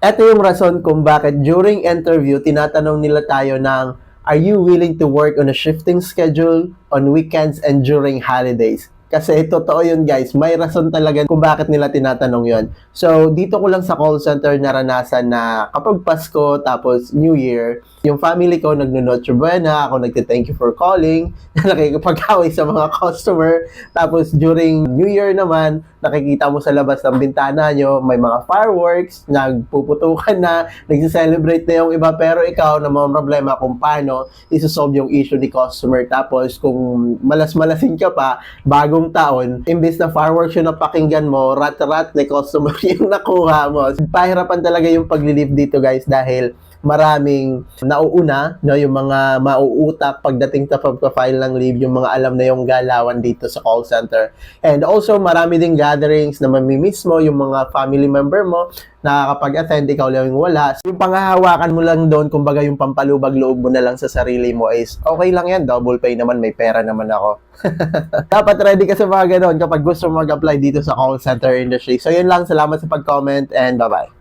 Ito yung rason kung bakit during interview, tinatanong nila tayo ng, are you willing to work on a shifting schedule on weekends and during holidays? Kasi totoo yun guys, may rason talaga kung bakit nila tinatanong yun. So, dito ko lang sa call center naranasan na kapag Pasko tapos New Year, yung family ko nagno-Noche Buena, ako nagte-thank you for calling, nakikipag-away sa mga customer, tapos during New Year naman, nakikita mo sa labas ng bintana nyo, may mga fireworks, nagpuputukan na, nagsi-celebrate na yung iba, pero ikaw na mga problema kung paano isosolve yung issue ni customer. Tapos kung malas-malasin ka pa, bagong taon, imbes na fireworks yung napakinggan mo, rat-rat na customer yung nakuha mo. Pahirapan talaga yung pag-relieve dito guys dahil maraming nauuna, no, yung mga mauutak pagdating sa pagpa-file ng leave, yung mga alam na yung galawan dito sa call center. And also, marami ding gatherings na mamimiss mo, yung mga family member mo, nakakapag-attend, ikaw lang yung wala. Yung panghahawakan mo lang doon, kumbaga yung pampalubag loob mo na lang sa sarili mo is, okay lang yan, double pay naman, may pera naman ako. Dapat ready ka sa mga ganon kapag gusto mo mag-apply dito sa call center industry. So yun lang, salamat sa pag-comment and bye-bye.